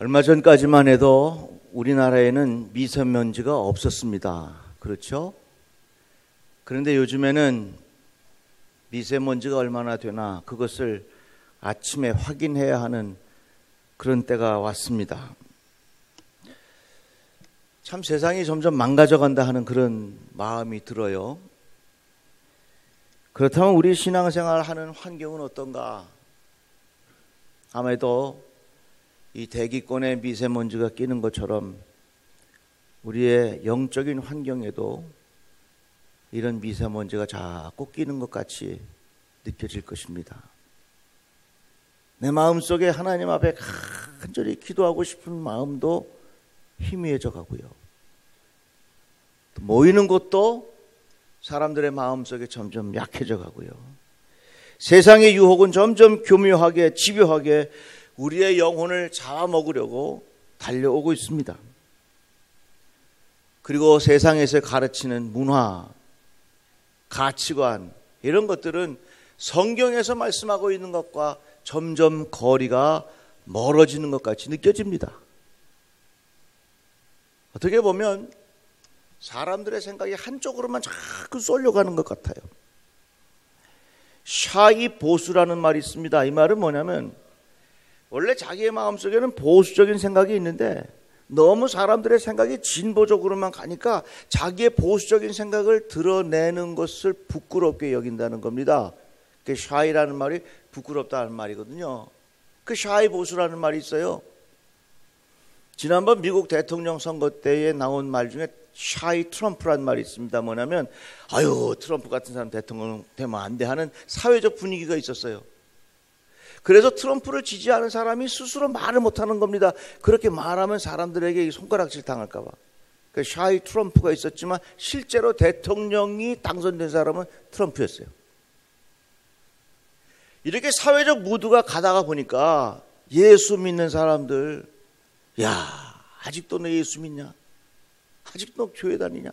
얼마 전까지만 해도 우리나라에는 미세먼지가 없었습니다. 그렇죠? 그런데 요즘에는 미세먼지가 얼마나 되나 그것을 아침에 확인해야 하는 그런 때가 왔습니다. 참 세상이 점점 망가져간다 하는 그런 마음이 들어요. 그렇다면 우리 신앙생활 하는 환경은 어떤가? 아마도 이 대기권에 미세먼지가 끼는 것처럼 우리의 영적인 환경에도 이런 미세먼지가 자꾸 끼는 것 같이 느껴질 것입니다. 내 마음속에 하나님 앞에 간절히 기도하고 싶은 마음도 희미해져 가고요. 또 모이는 곳도 사람들의 마음속에 점점 약해져 가고요. 세상의 유혹은 점점 교묘하게 집요하게 우리의 영혼을 잡아먹으려고 달려오고 있습니다. 그리고 세상에서 가르치는 문화, 가치관 이런 것들은 성경에서 말씀하고 있는 것과 점점 거리가 멀어지는 것 같이 느껴집니다. 어떻게 보면 사람들의 생각이 한쪽으로만 자꾸 쏠려가는 것 같아요. 샤이 보수라는 말이 있습니다. 이 말은 뭐냐면 원래 자기의 마음속에는 보수적인 생각이 있는데 너무 사람들의 생각이 진보적으로만 가니까 자기의 보수적인 생각을 드러내는 것을 부끄럽게 여긴다는 겁니다. 그 샤이라는 말이 부끄럽다는 말이거든요. 그 샤이 보수라는 말이 있어요. 지난번 미국 대통령 선거 때에 나온 말 중에 샤이 트럼프라는 말이 있습니다. 뭐냐면 아유 트럼프 같은 사람 대통령 되면 안 돼 하는 사회적 분위기가 있었어요. 그래서 트럼프를 지지하는 사람이 스스로 말을 못하는 겁니다. 그렇게 말하면 사람들에게 손가락질 당할까 봐. 그 샤이 트럼프가 있었지만 실제로 대통령이 당선된 사람은 트럼프였어요. 이렇게 사회적 무드가 가다가 보니까 예수 믿는 사람들, 야 아직도 너 예수 믿냐? 아직도 교회 다니냐?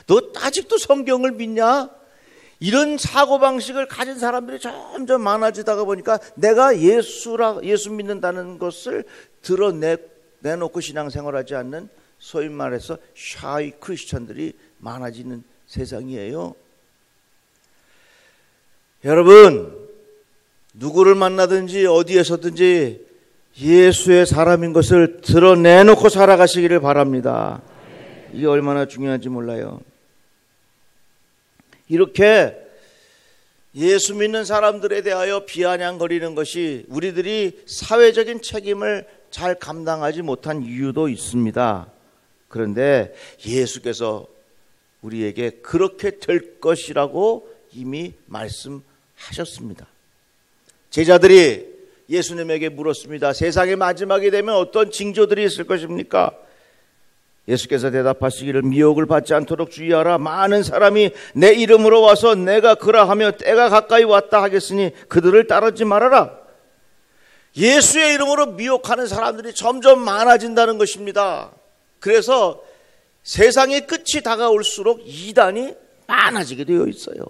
너 아직도 성경을 믿냐? 이런 사고방식을 가진 사람들이 점점 많아지다가 보니까 내가 예수 믿는다는 것을 내놓고 신앙생활하지 않는 소위 말해서 샤이 크리스천들이 많아지는 세상이에요. 여러분 누구를 만나든지 어디에서든지 예수의 사람인 것을 드러내놓고 살아가시기를 바랍니다. 이게 얼마나 중요한지 몰라요. 이렇게 예수 믿는 사람들에 대하여 비아냥거리는 것이 우리들이 사회적인 책임을 잘 감당하지 못한 이유도 있습니다. 그런데 예수께서 우리에게 그렇게 될 것이라고 이미 말씀하셨습니다. 제자들이 예수님에게 물었습니다. 세상의 마지막이 되면 어떤 징조들이 있을 것입니까? 예수께서 대답하시기를 미혹을 받지 않도록 주의하라. 많은 사람이 내 이름으로 와서 내가 그러하며 때가 가까이 왔다 하겠으니 그들을 따르지 말아라. 예수의 이름으로 미혹하는 사람들이 점점 많아진다는 것입니다. 그래서 세상의 끝이 다가올수록 이단이 많아지게 되어 있어요.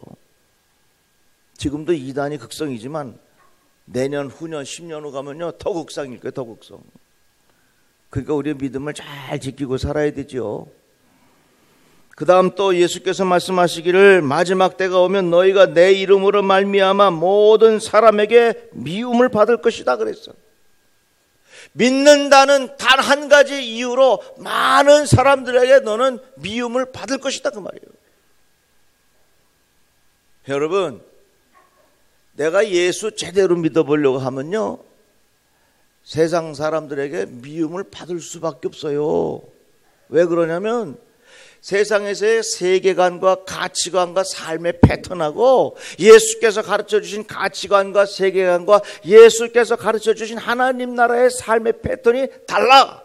지금도 이단이 극성이지만 내년, 후년, 10년 후 가면요 더 극성일 거예요. 더 극성. 그러니까 우리의 믿음을 잘 지키고 살아야 되죠. 그 다음 또 예수께서 말씀하시기를 마지막 때가 오면 너희가 내 이름으로 말미암아 모든 사람에게 미움을 받을 것이다 그랬어. 믿는다는 단 한 가지 이유로 많은 사람들에게 너는 미움을 받을 것이다 그 말이에요. 여러분 내가 예수 제대로 믿어보려고 하면요 세상 사람들에게 미움을 받을 수밖에 없어요. 왜 그러냐면 세상에서의 세계관과 가치관과 삶의 패턴하고 예수께서 가르쳐 주신 가치관과 세계관과 예수께서 가르쳐 주신 하나님 나라의 삶의 패턴이 달라.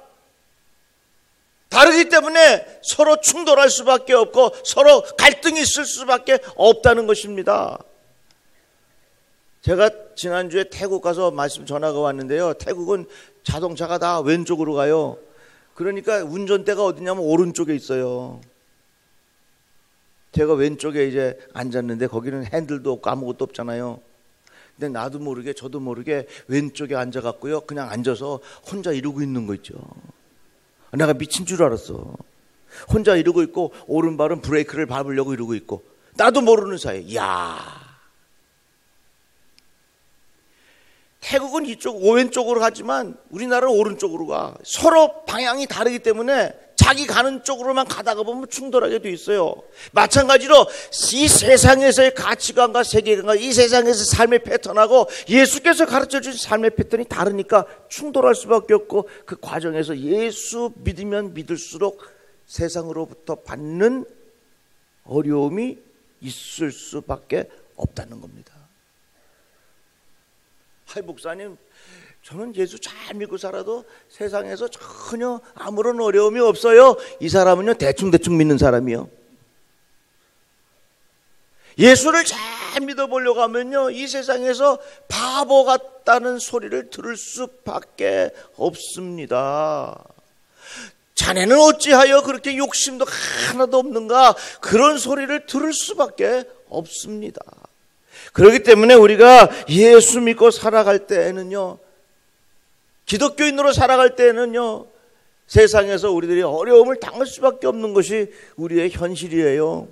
다르기 때문에 서로 충돌할 수밖에 없고 서로 갈등이 있을 수밖에 없다는 것입니다. 제가 지난주에 태국 가서 말씀 전화가 왔는데요. 태국은 자동차가 다 왼쪽으로 가요. 그러니까 운전대가 어디냐면 오른쪽에 있어요. 제가 왼쪽에 이제 앉았는데 거기는 핸들도 없고 아무것도 없잖아요. 근데 나도 모르게 저도 모르게 왼쪽에 앉아갖고요, 그냥 앉아서 혼자 이러고 있는 거 있죠. 내가 미친 줄 알았어. 혼자 이러고 있고 오른발은 브레이크를 밟으려고 이러고 있고 나도 모르는 사이에. 태국은 이쪽 왼쪽으로 가지만 우리나라는 오른쪽으로 가. 서로 방향이 다르기 때문에 자기 가는 쪽으로만 가다가 보면 충돌하게 돼 있어요. 마찬가지로 이 세상에서의 가치관과 세계관과 이 세상에서 삶의 패턴하고 예수께서 가르쳐주신 삶의 패턴이 다르니까 충돌할 수밖에 없고, 그 과정에서 예수 믿으면 믿을수록 세상으로부터 받는 어려움이 있을 수밖에 없다는 겁니다. 하이 목사님, 저는 예수 잘 믿고 살아도 세상에서 전혀 아무런 어려움이 없어요. 이 사람은요, 대충대충 믿는 사람이요. 예수를 잘 믿어보려고 하면요, 이 세상에서 바보 같다는 소리를 들을 수밖에 없습니다. 자네는 어찌하여 그렇게 욕심도 하나도 없는가, 그런 소리를 들을 수밖에 없습니다. 그렇기 때문에 우리가 예수 믿고 살아갈 때에는요, 기독교인으로 살아갈 때에는요, 세상에서 우리들이 어려움을 당할 수밖에 없는 것이 우리의 현실이에요.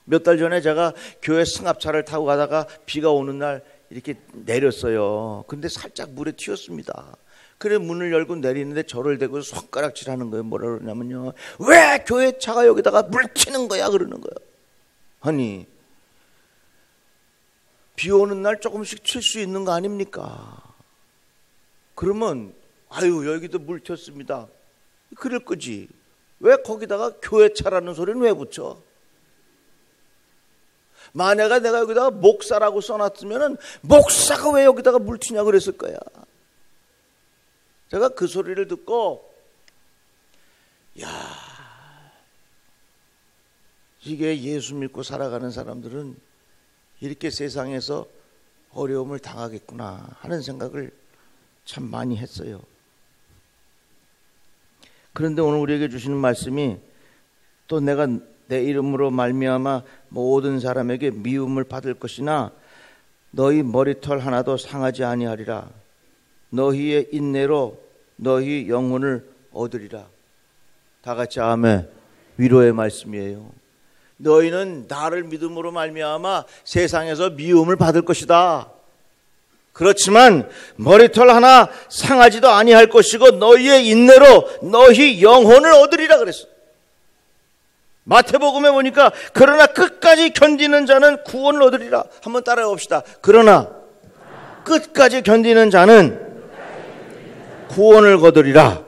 몇 달 전에 제가 교회 승합차를 타고 가다가 비가 오는 날 이렇게 내렸어요. 근데 살짝 물에 튀었습니다. 그래 문을 열고 내리는데 저를 대고 손가락질하는 거예요. 뭐라 그러냐면요, 왜 교회 차가 여기다가 물 튀는 거야 그러는 거예요. 아니, 비 오는 날 조금씩 튈 수 있는 거 아닙니까? 그러면 아유 여기도 물 튀었습니다 그럴 거지. 왜 거기다가 교회 차라는 소리는 왜 붙여? 만약에 내가 여기다가 목사라고 써놨으면 목사가 왜 여기다가 물 튀냐 그랬을 거야. 제가 그 소리를 듣고, 이게 예수 믿고 살아가는 사람들은 이렇게 세상에서 어려움을 당하겠구나 하는 생각을 참 많이 했어요. 그런데 오늘 우리에게 주시는 말씀이, 또 내가 내 이름으로 말미암아 모든 사람에게 미움을 받을 것이나 너희 머리털 하나도 상하지 아니하리라. 너희의 인내로 너희 영혼을 얻으리라. 다 같이 아멘. 위로의 말씀이에요. 너희는 나를 믿음으로 말미암아 세상에서 미움을 받을 것이다. 그렇지만 머리털 하나 상하지도 아니할 것이고 너희의 인내로 너희 영혼을 얻으리라 그랬어. 마태복음에 보니까 그러나 끝까지 견디는 자는 구원을 얻으리라. 한번 따라해 봅시다. 그러나 끝까지 견디는 자는 구원을 거두리라.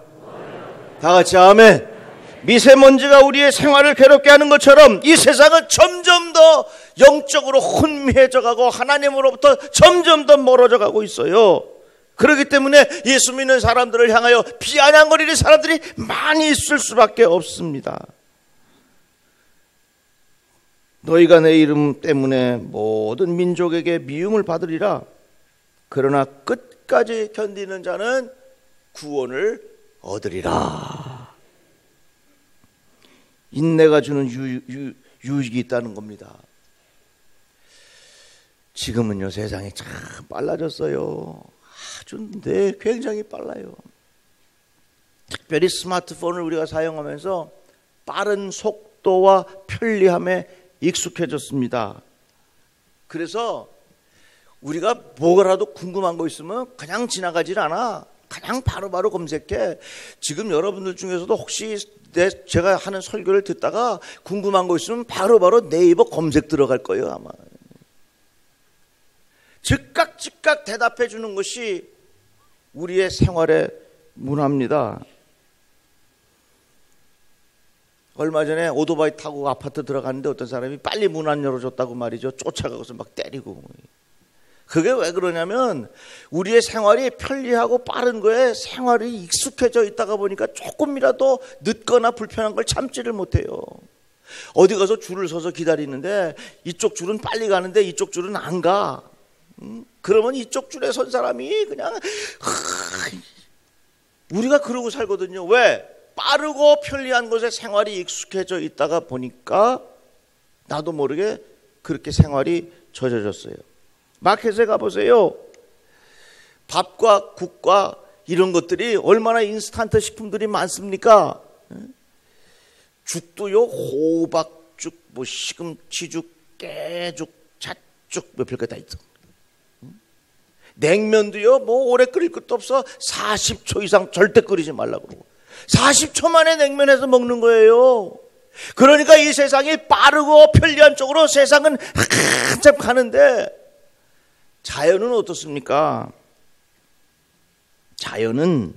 다 같이 아멘. 미세먼지가 우리의 생활을 괴롭게 하는 것처럼 이 세상은 점점 더 영적으로 혼미해져 가고 하나님으로부터 점점 더 멀어져 가고 있어요. 그렇기 때문에 예수 믿는 사람들을 향하여 비아냥거리는 사람들이 많이 있을 수밖에 없습니다. 너희가 내 이름 때문에 모든 민족에게 미움을 받으리라. 그러나 끝까지 견디는 자는 구원을 얻으리라. 인내가 주는 유익이 있다는 겁니다. 지금은요, 세상이 참 빨라졌어요. 굉장히 빨라요. 특별히 스마트폰을 우리가 사용하면서 빠른 속도와 편리함에 익숙해졌습니다. 그래서 우리가 뭐라도 궁금한 거 있으면 그냥 지나가질 않아. 그냥 바로바로 검색해. 지금 여러분들 중에서도 혹시 제가 하는 설교를 듣다가 궁금한 거 있으면 바로바로 네이버 검색 들어갈 거예요, 아마. 즉각 대답해 주는 것이 우리의 생활의 문화입니다. 얼마 전에 오토바이 타고 아파트 들어갔는데 어떤 사람이 빨리 문 안 열어줬다고 말이죠. 쫓아가고서 막 때리고. 그게 왜 그러냐면 우리의 생활이 편리하고 빠른 거에 생활이 익숙해져 있다가 보니까 조금이라도 늦거나 불편한 걸 참지를 못해요. 어디 가서 줄을 서서 기다리는데 이쪽 줄은 빨리 가는데 이쪽 줄은 안 가. 그러면 이쪽 줄에 선 사람이 그냥 우리가 그러고 살거든요. 왜? 빠르고 편리한 곳에 생활이 익숙해져 있다가 보니까 나도 모르게 그렇게 생활이 젖어졌어요. 마켓에 가보세요. 밥과 국과 이런 것들이 얼마나 인스턴트 식품들이 많습니까? 죽도요, 호박죽, 뭐 시금치죽, 깨죽, 잣죽 몇 별거 다 있어. 냉면도요, 뭐 오래 끓일 것도 없어. 40초 이상 절대 끓이지 말라고 그러고 40초 만에 냉면해서 먹는 거예요. 그러니까 이 세상이 빠르고 편리한 쪽으로 세상은 한참 가는데, 자연은 어떻습니까? 자연은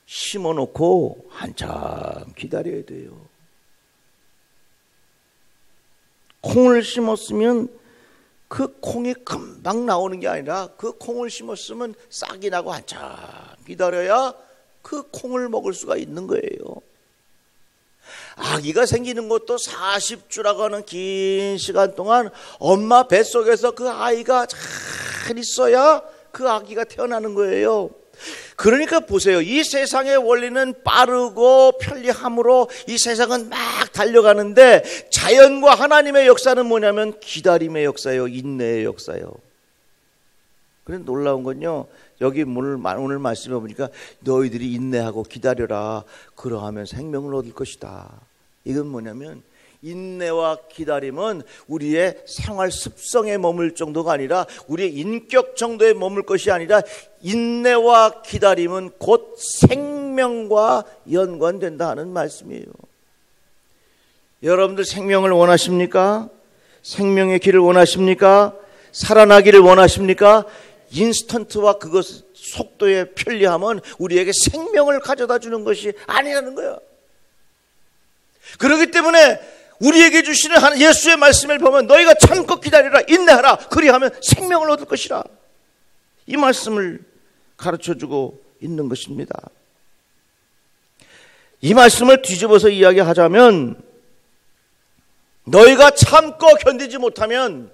심어놓고 한참 기다려야 돼요. 콩을 심었으면 그 콩이 금방 나오는 게 아니라, 그 콩을 심었으면 싹이 나고 한참 기다려야 그 콩을 먹을 수가 있는 거예요. 아기가 생기는 것도 40주라고 하는 긴 시간 동안 엄마 뱃속에서 그 아이가 잘 있어야 그 아기가 태어나는 거예요. 그러니까 보세요. 이 세상의 원리는 빠르고 편리함으로 이 세상은 막 달려가는데, 자연과 하나님의 역사는 뭐냐면 기다림의 역사예요. 인내의 역사예요. 그런데 놀라운 건요, 여기 오늘 말씀해 보니까 너희들이 인내하고 기다려라, 그러하면 생명을 얻을 것이다. 이건 뭐냐면, 인내와 기다림은 우리의 생활 습성에 머물 정도가 아니라 우리의 인격 정도에 머물 것이 아니라, 인내와 기다림은 곧 생명과 연관된다 하는 말씀이에요. 여러분들 생명을 원하십니까? 생명의 길을 원하십니까? 살아나기를 원하십니까? 인스턴트와 그것 속도의 편리함은 우리에게 생명을 가져다 주는 것이 아니라는 거예요. 그렇기 때문에 우리에게 주시는 예수의 말씀을 보면, 너희가 참고 기다리라, 인내하라, 그리하면 생명을 얻을 것이라, 이 말씀을 가르쳐주고 있는 것입니다. 이 말씀을 뒤집어서 이야기하자면, 너희가 참고 견디지 못하면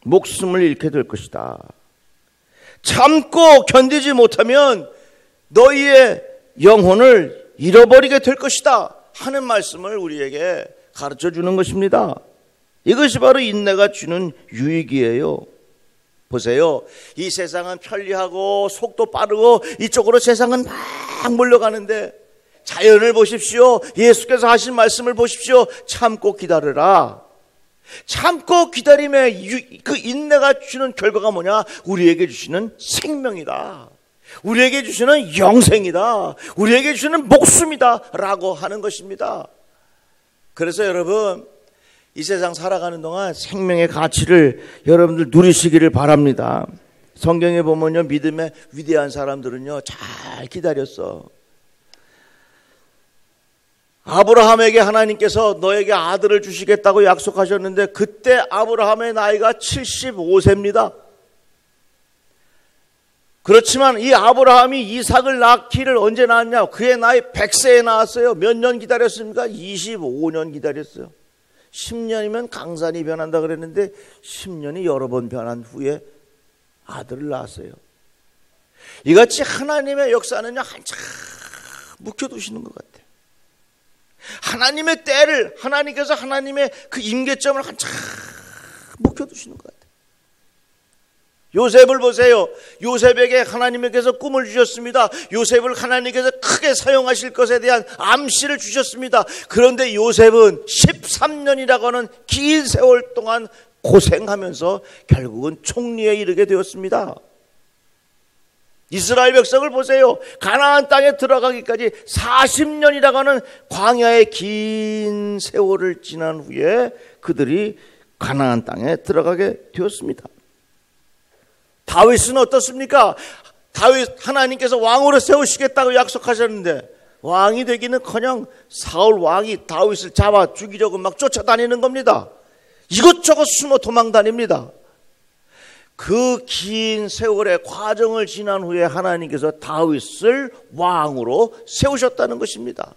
목숨을 잃게 될 것이다. 참고 견디지 못하면 너희의 영혼을 잃어버리게 될 것이다 하는 말씀을 우리에게 가르쳐 주는 것입니다. 이것이 바로 인내가 주는 유익이에요. 보세요. 이 세상은 편리하고 속도 빠르고 이쪽으로 세상은 막 몰려가는데, 자연을 보십시오. 예수께서 하신 말씀을 보십시오. 참고 기다려라. 참고 기다림의 그 인내가 주는 결과가 뭐냐? 우리에게 주시는 생명이다. 우리에게 주시는 영생이다. 우리에게 주시는 목숨이다 라고 하는 것입니다. 그래서 여러분, 이 세상 살아가는 동안 생명의 가치를 여러분들 누리시기를 바랍니다. 성경에 보면요, 믿음의 위대한 사람들은요 잘 기다렸어. 아브라함에게 하나님께서 너에게 아들을 주시겠다고 약속하셨는데, 그때 아브라함의 나이가 75세입니다. 그렇지만 이 아브라함이 이삭을 낳기를 언제 낳았냐? 그의 나이 100세에 낳았어요. 몇 년 기다렸습니까? 25년 기다렸어요. 10년이면 강산이 변한다 그랬는데 10년이 여러 번 변한 후에 아들을 낳았어요. 이같이 하나님의 역사는요 한참 묵혀두시는 것 같아요. 하나님의 때를, 하나님께서 하나님의 그 임계점을 한참 묵혀두시는 것 같아요. 요셉을 보세요. 요셉에게 하나님께서 꿈을 주셨습니다. 요셉을 하나님께서 크게 사용하실 것에 대한 암시를 주셨습니다. 그런데 요셉은 13년이라고 하는 긴 세월 동안 고생하면서 결국은 총리에 이르게 되었습니다. 이스라엘 백성을 보세요. 가나안 땅에 들어가기까지 40년이라고 하는 광야의 긴 세월을 지난 후에 그들이 가나안 땅에 들어가게 되었습니다. 다윗은 어떻습니까? 다윗 하나님께서 왕으로 세우시겠다고 약속하셨는데 왕이 되기는커녕 사울 왕이 다윗을 잡아 죽이려고 막 쫓아다니는 겁니다. 이것저것 숨어 도망다닙니다. 그 긴 세월의 과정을 지난 후에 하나님께서 다윗을 왕으로 세우셨다는 것입니다.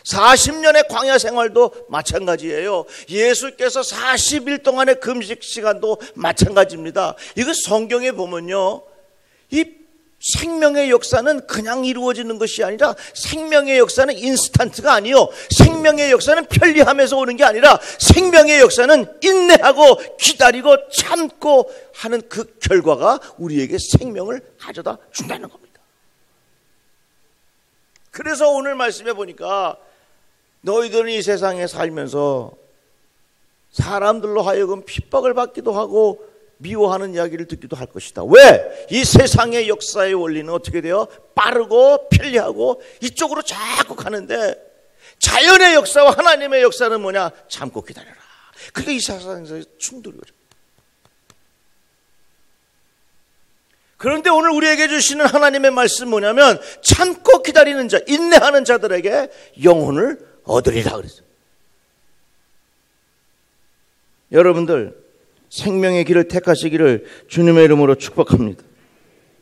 40년의 광야 생활도 마찬가지예요. 예수께서 40일 동안의 금식 시간도 마찬가지입니다. 이거 성경에 보면요, 이 생명의 역사는 그냥 이루어지는 것이 아니라 생명의 역사는 인스턴트가 아니요. 생명의 역사는 편리함에서 오는 게 아니라 생명의 역사는 인내하고 기다리고 참고 하는 그 결과가 우리에게 생명을 가져다 준다는 겁니다. 그래서 오늘 말씀해 보니까 너희들은 이 세상에 살면서 사람들로 하여금 핍박을 받기도 하고 미워하는 이야기를 듣기도 할 것이다. 왜? 이 세상의 역사의 원리는 어떻게 돼요? 빠르고 편리하고 이쪽으로 자꾸 가는데 자연의 역사와 하나님의 역사는 뭐냐? 참고 기다려라. 그게 이 세상에서 충돌이 오죠. 그런데 오늘 우리에게 주시는 하나님의 말씀 뭐냐면 참고 기다리는 자, 인내하는 자들에게 영혼을 얻으리라 그랬어요. 여러분들 생명의 길을 택하시기를 주님의 이름으로 축복합니다.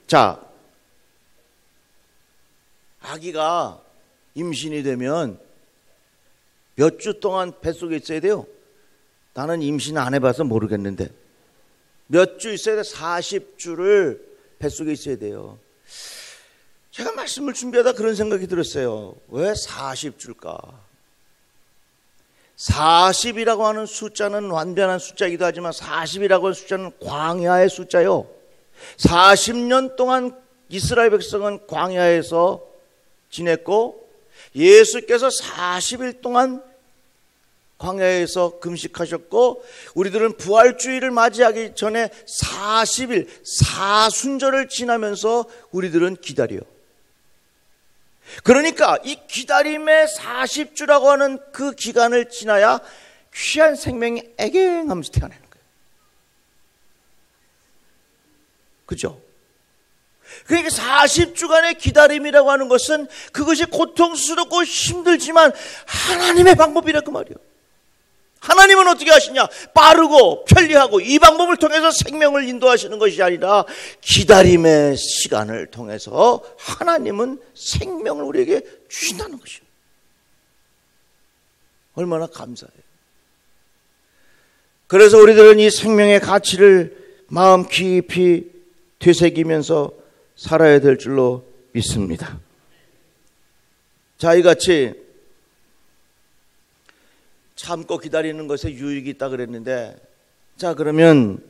자, 아기가 임신이 되면 몇 주 동안 뱃속에 있어야 돼요? 나는 임신 안 해봐서 모르겠는데 몇 주 있어야 돼? 40주를 뱃속에 있어야 돼요. 제가 말씀을 준비하다 그런 생각이 들었어요. 왜 40주일까? 40이라고 하는 숫자는 완전한 숫자이기도 하지만 40이라고 하는 숫자는 광야의 숫자요. 40년 동안 이스라엘 백성은 광야에서 지냈고 예수께서 40일 동안 광야에서 금식하셨고 우리들은 부활주의를 맞이하기 전에 40일 사순절을 지나면서 우리들은 기다려요. 그러니까 이 기다림의 40주라고 하는 그 기간을 지나야 귀한 생명이 애갱하면서 태어나는 거예요. 그죠? 그러니까 40주간의 기다림이라고 하는 것은 그것이 고통스럽고 힘들지만 하나님의 방법이라 그 말이에요. 하나님은 어떻게 하시냐? 빠르고 편리하고 이 방법을 통해서 생명을 인도하시는 것이 아니라 기다림의 시간을 통해서 하나님은 생명을 우리에게 주신다는 것이에요. 얼마나 감사해요. 그래서 우리들은 이 생명의 가치를 마음 깊이 되새기면서 살아야 될 줄로 믿습니다. 자, 이같이 참고 기다리는 것에 유익이 있다 그랬는데, 자, 그러면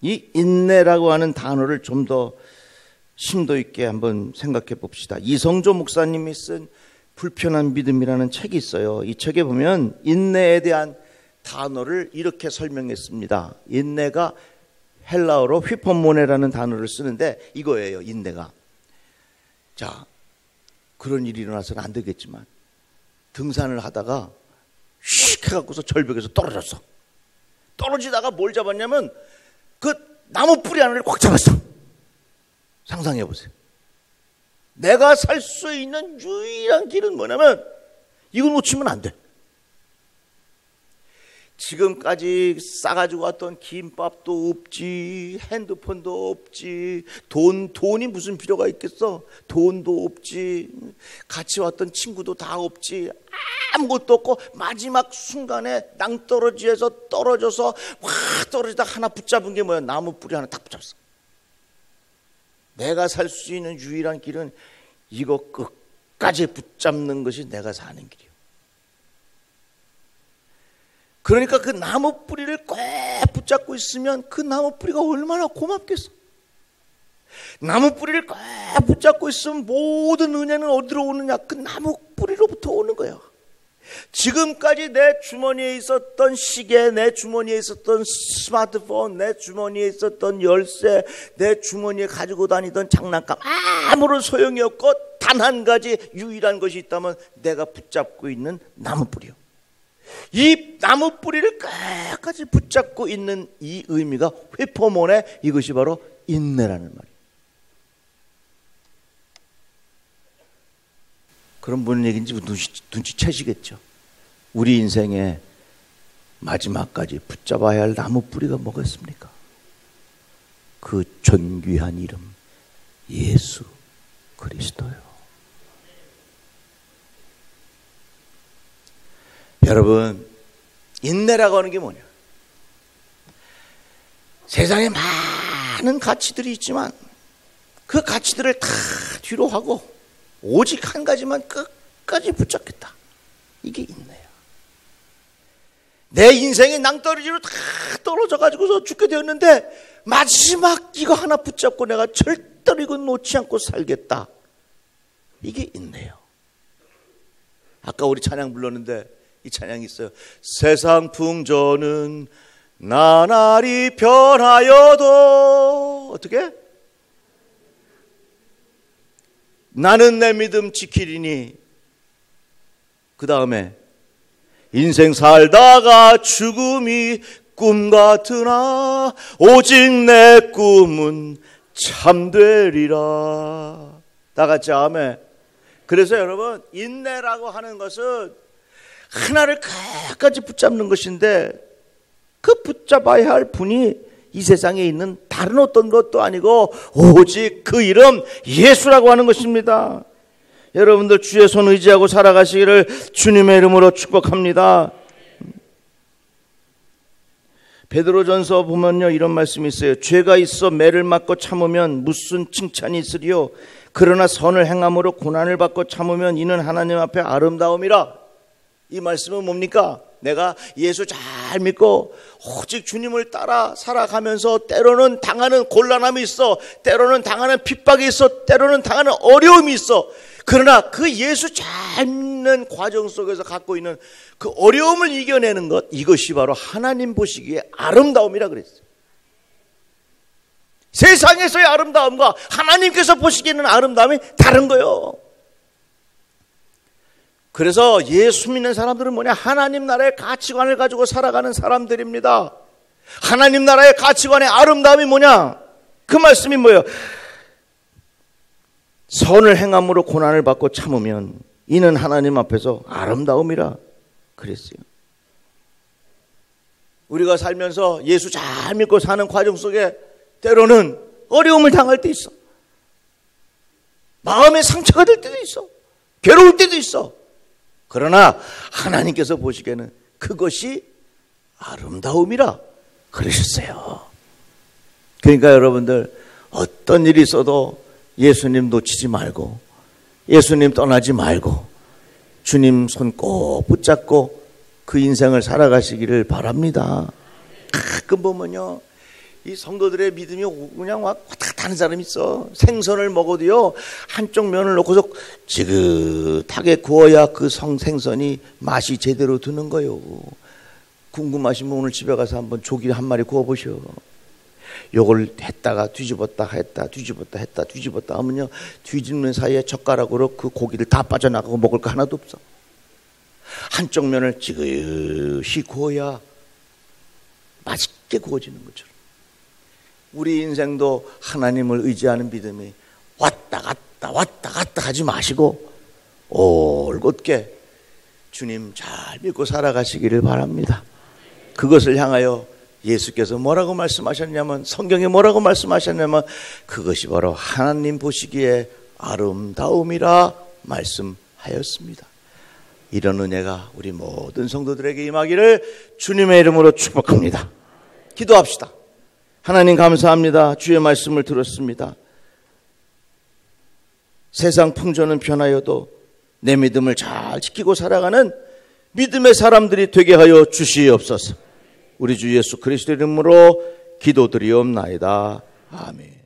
이 인내라고 하는 단어를 좀 더 심도 있게 한번 생각해 봅시다. 이성조 목사님이 쓴 불편한 믿음이라는 책이 있어요. 이 책에 보면 인내에 대한 단어를 이렇게 설명했습니다. 인내가 헬라어로 휘퍼모네라는 단어를 쓰는데 이거예요. 인내가. 자, 그런 일이 일어나서는 안 되겠지만 등산을 하다가 휙 해갖고서 절벽에서 떨어졌어. 떨어지다가 뭘 잡았냐면 그 나무 뿌리 하나를 꽉 잡았어. 상상해 보세요. 내가 살 수 있는 유일한 길은 뭐냐면 이걸 놓치면 안 돼. 지금까지 싸가지고 왔던 김밥도 없지, 핸드폰도 없지, 돈이 무슨 필요가 있겠어? 돈도 없지, 같이 왔던 친구도 다 없지, 아무것도 없고 마지막 순간에 낭떠러지에서 떨어져서 확 떨어지다 하나 붙잡은 게 뭐야? 나무 뿌리 하나 딱 붙잡았어. 내가 살 수 있는 유일한 길은 이거 끝까지 붙잡는 것이 내가 사는 길이야. 그러니까 그 나무 뿌리를 꽉 붙잡고 있으면 그 나무 뿌리가 얼마나 고맙겠어. 나무 뿌리를 꽉 붙잡고 있으면 모든 은혜는 어디로 오느냐? 그 나무 뿌리로부터 오는 거야. 지금까지 내 주머니에 있었던 시계, 내 주머니에 있었던 스마트폰, 내 주머니에 있었던 열쇠, 내 주머니에 가지고 다니던 장난감 아무런 소용이 없고 단 한 가지 유일한 것이 있다면 내가 붙잡고 있는 나무 뿌리요. 이 나무 뿌리를 끝까지 붙잡고 있는 이 의미가 휘퍼모네, 이것이 바로 인내라는 말이에요. 그런 무슨 얘기인지 눈치채시겠죠. 우리 인생의 마지막까지 붙잡아야 할 나무 뿌리가 뭐가 있습니까? 그 존귀한 이름 예수 그리스도요. 여러분, 인내라고 하는 게 뭐냐? 세상에 많은 가치들이 있지만 그 가치들을 다 뒤로 하고 오직 한 가지만 끝까지 붙잡겠다. 이게 인내야. 내 인생이 낭떠러지로 다 떨어져가지고서 죽게 되었는데 마지막 이거 하나 붙잡고 내가 절대로 이거 놓지 않고 살겠다. 이게 인내요. 아까 우리 찬양 불렀는데 이 찬양이 있어요. 세상 풍조는 나날이 변하여도 어떻게? 나는 내 믿음 지키리니. 그 다음에 인생 살다가 죽음이 꿈 같으나 오직 내 꿈은 참되리라. 다 같이 아멘. 그래서 여러분, 인내라고 하는 것은 하나를 끝까지 붙잡는 것인데 그 붙잡아야 할 분이 이 세상에 있는 다른 어떤 것도 아니고 오직 그 이름 예수라고 하는 것입니다. 여러분들 주의 손 의지하고 살아가시기를 주님의 이름으로 축복합니다. 베드로전서 보면요, 이런 말씀이 있어요. 죄가 있어 매를 맞고 참으면 무슨 칭찬이 있으리요. 그러나 선을 행함으로 고난을 받고 참으면 이는 하나님 앞에 아름다움이라. 이 말씀은 뭡니까? 내가 예수 잘 믿고 오직 주님을 따라 살아가면서 때로는 당하는 곤란함이 있어, 때로는 당하는 핍박이 있어, 때로는 당하는 어려움이 있어. 그러나 그 예수 잘 믿는 과정 속에서 갖고 있는 그 어려움을 이겨내는 것, 이것이 바로 하나님 보시기에 아름다움이라 그랬어요. 세상에서의 아름다움과 하나님께서 보시기에는 아름다움이 다른 거예요. 그래서 예수 믿는 사람들은 뭐냐? 하나님 나라의 가치관을 가지고 살아가는 사람들입니다. 하나님 나라의 가치관의 아름다움이 뭐냐? 그 말씀이 뭐예요? 선을 행함으로 고난을 받고 참으면 이는 하나님 앞에서 아름다움이라 그랬어요. 우리가 살면서 예수 잘 믿고 사는 과정 속에 때로는 어려움을 당할 때 있어. 마음에 상처가 될 때도 있어. 괴로울 때도 있어. 그러나 하나님께서 보시기에는 그것이 아름다움이라 그러셨어요. 그러니까 여러분들, 어떤 일이 있어도 예수님 놓치지 말고, 예수님 떠나지 말고, 주님 손 꼭 붙잡고 그 인생을 살아가시기를 바랍니다. 가끔 보면요, 이 성도들의 믿음이 그냥 왔다 갔다 하는 사람이 있어. 생선을 먹어도요, 한쪽 면을 놓고서 지긋하게 구워야 그 생선이 맛이 제대로 드는 거요. 궁금하시면 오늘 집에 가서 한번 조기 한 마리 구워보셔. 요걸 했다가 뒤집었다 했다 하면요, 뒤집는 사이에 젓가락으로 그 고기를 다 빠져나가고 먹을 거 하나도 없어. 한쪽 면을 지그시 구워야 맛있게 구워지는 것처럼 우리 인생도 하나님을 의지하는 믿음이 왔다 갔다 하지 마시고 올곧게 주님 잘 믿고 살아가시기를 바랍니다. 그것을 향하여 예수께서 뭐라고 말씀하셨냐면, 성경에 뭐라고 말씀하셨냐면, 그것이 바로 하나님 보시기에 아름다움이라 말씀하였습니다. 이런 은혜가 우리 모든 성도들에게 임하기를 주님의 이름으로 축복합니다. 기도합시다. 하나님 감사합니다. 주의 말씀을 들었습니다. 세상 풍조는 변하여도 내 믿음을 잘 지키고 살아가는 믿음의 사람들이 되게 하여 주시옵소서. 우리 주 예수 그리스도 이름으로 기도드리옵나이다. 아멘.